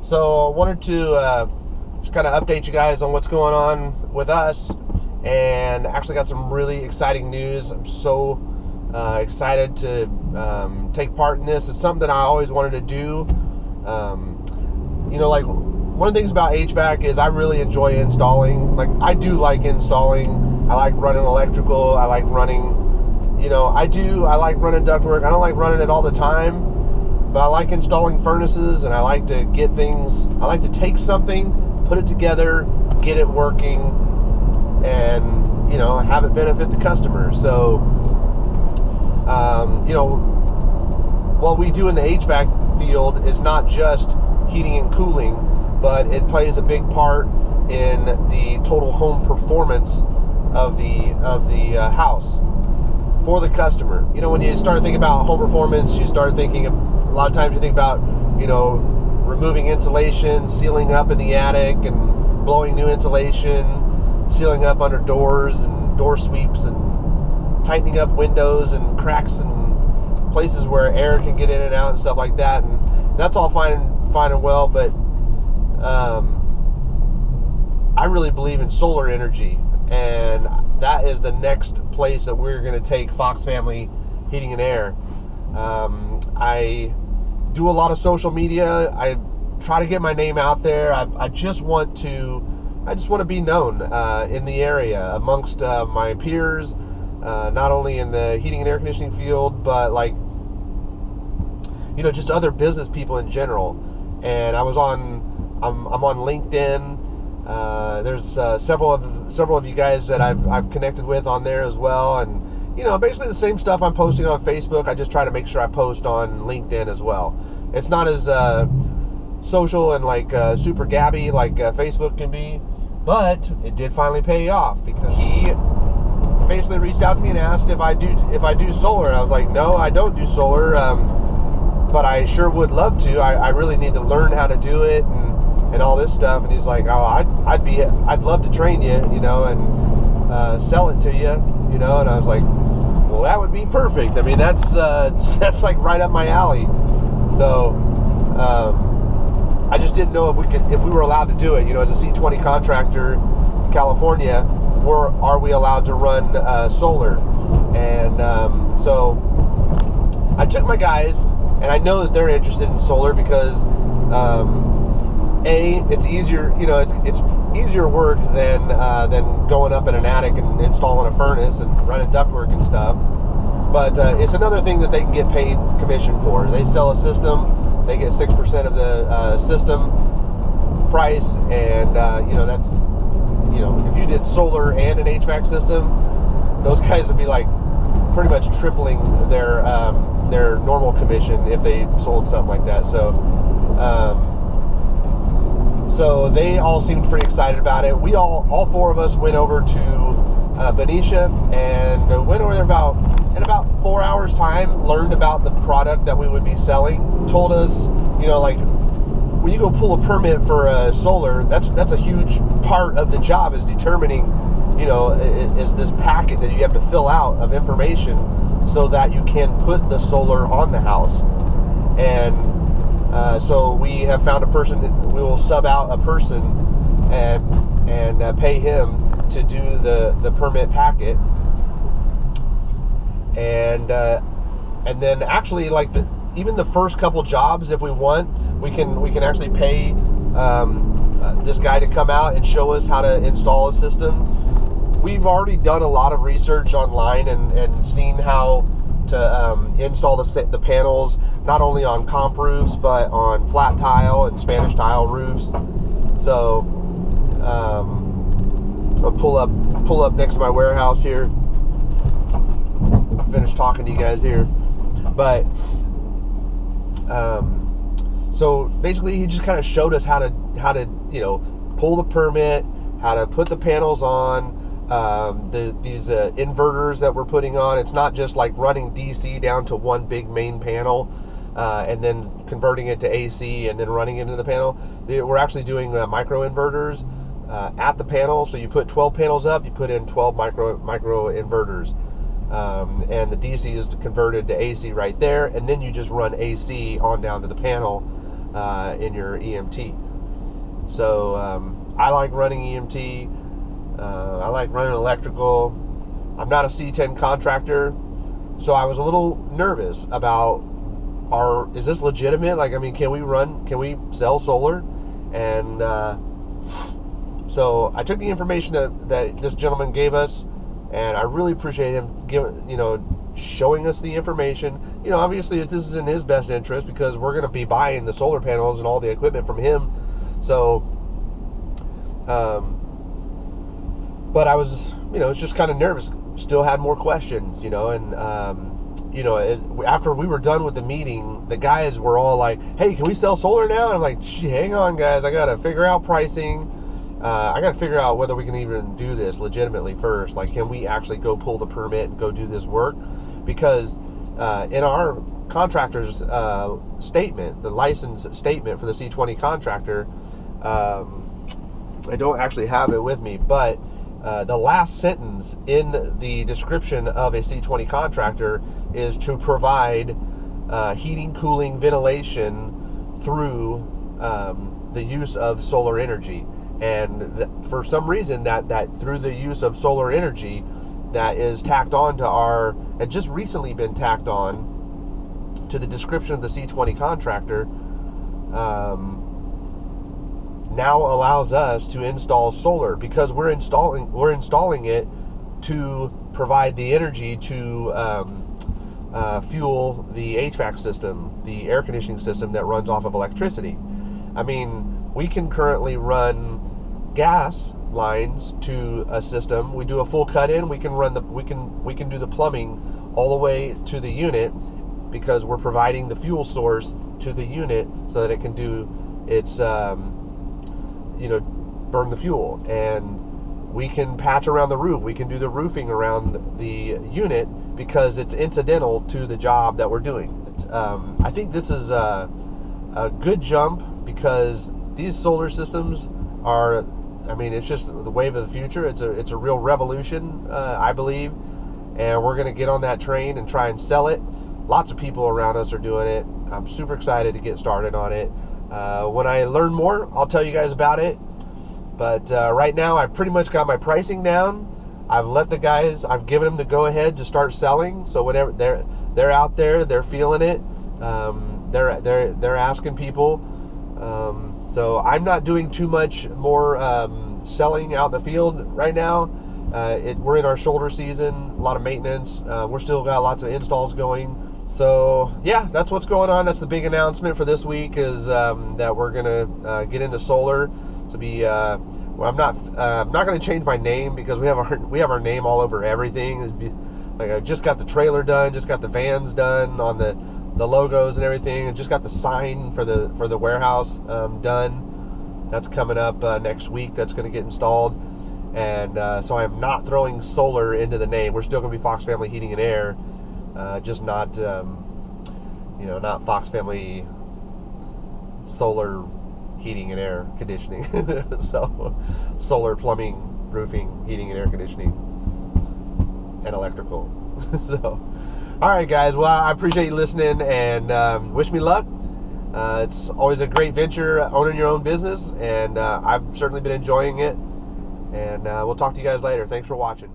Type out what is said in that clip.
So I wanted to just kind of update you guys on what's going on with us, and actually got some really exciting news. I'm so excited to take part in this. It's something that I always wanted to do. Like one of the things about HVAC is I really enjoy installing. Like, I do like installing. I like running electrical. I like running, I like running ductwork. I don't like running it all the time, but I like installing furnaces, and I like to get things. I like to take something, put it together, get it working, and have it benefit the customer. So what we do in the HVAC field is not just heating and cooling, but it plays a big part in the total home performance of the house for the customer. When you start thinking about home performance, you start thinking, a lot of times you think about removing insulation, sealing up in the attic, and blowing new insulation, sealing up under doors and door sweeps, and tightening up windows and cracks and places where air can get in and out and stuff like that. And that's all fine and well, but I really believe in solar energy, and that is the next place that we're going to take Fox Family Heating and Air. I do a lot of social media. I try to get my name out there. I just want to be known in the area amongst my peers, not only in the heating and air conditioning field, but just other business people in general. And I'm on LinkedIn. There's several of you guys that I've connected with on there as well, and basically the same stuff I'm posting on Facebook. I just try to make sure I post on LinkedIn as well. It's not as social and super gabby like Facebook can be, but it did finally pay off, because he basically reached out to me and asked if I do solar, and I was like, no, I don't do solar, but I sure would love to. I really need to learn how to do it and all this stuff. And he's like, oh, I'd love to train you, and sell it to you, and I was like, well, that would be perfect. I mean, that's like right up my alley. So I just didn't know if we were allowed to do it. As a C20 contractor in California, are we allowed to run solar? And so I took my guys, and I know that they're interested in solar because it's easier. It's easier work than going up in an attic and installing a furnace and running ductwork and stuff. But it's another thing that they can get paid commission for. They sell a system, they get 6% of the system price, and that's if you did solar and an HVAC system, those guys would be like pretty much tripling their normal commission if they sold something like that. So they all seemed pretty excited about it. We all four of us went over to Benicia and went over there in about 4 hours time, learned about the product that we would be selling, told us, when you go pull a permit for solar, that's a huge part of the job, is determining, is this packet that you have to fill out of information so that you can put the solar on the house. And so we have found a person. We will sub out a person and pay him to do the permit packet, and then actually even the first couple jobs, if we want, we can actually pay this guy to come out and show us how to install a system. We've already done a lot of research online and seen how to install the panels, not only on comp roofs, but on flat tile and Spanish tile roofs. So I'll pull up next to my warehouse here. Finish talking to you guys here, but so basically he just kind of showed us how to pull the permit, how to put the panels on. These inverters that we're putting on, it's not just like running DC down to one big main panel and then converting it to AC and then running it into the panel. We're actually doing micro inverters at the panel. So you put 12 panels up, you put in 12 micro inverters, and the DC is converted to AC right there, and then you just run AC on down to the panel. in your EMT. So I like running EMT. I like running electrical. I'm not a C10 contractor, so I was a little nervous about is this legitimate? Like, I mean, can we sell solar? And so I took the information that this gentleman gave us, and I really appreciate him showing us the information. Obviously this is in his best interest because we're going to be buying the solar panels and all the equipment from him. So, but I was, just kind of nervous. Still had more questions, and after we were done with the meeting, the guys were all like, "Hey, can we sell solar now?" And I'm like, "Hang on, guys. I got to figure out pricing. I got to figure out whether we can even do this legitimately first. Like, can we actually go pull the permit and go do this work?" Because in our contractor's statement, the license statement for the C20 contractor, I don't actually have it with me, but the last sentence in the description of a C20 contractor is to provide heating, cooling, ventilation through the use of solar energy. And for some reason, that through the use of solar energy, that is tacked on to had just recently been tacked on to the description of the C20 contractor, now allows us to install solar, because we're installing it to provide the energy to fuel the HVAC system, the air conditioning system that runs off of electricity. I mean, we can currently run gas lines to a system. We do a full cut-in. We can do the plumbing all the way to the unit, because we're providing the fuel source to the unit so that it can do its burn the fuel. And we can patch around the roof. We can do the roofing around the unit because it's incidental to the job that we're doing. I think this is a good jump, because these solar systems are, it's just the wave of the future. It's a real revolution, I believe, and we're going to get on that train and try and sell it. Lots of people around us are doing it. I'm super excited to get started on it. When I learn more, I'll tell you guys about it. But right now, I pretty much got my pricing down. I've given them the go-ahead to start selling. So whenever they're out there, they're feeling it. They're asking people. So I'm not doing too much more selling out in the field right now. We're in our shoulder season, a lot of maintenance. We're still got lots of installs going. So yeah, that's what's going on. That's the big announcement for this week, is that we're gonna get into solar. To be, I'm not gonna change my name, because we have our name all over everything. I just got the trailer done, just got the vans done on the logos and everything, and just got the sign for the warehouse done. That's coming up next week. That's going to get installed, and so I am not throwing solar into the name. We're still going to be Fox Family Heating and Air, just not not Fox Family Solar Heating and Air Conditioning. So solar, plumbing, roofing, heating and air conditioning, and electrical. So all right, guys. Well, I appreciate you listening, and wish me luck. It's always a great venture, owning your own business, and I've certainly been enjoying it. And we'll talk to you guys later. Thanks for watching.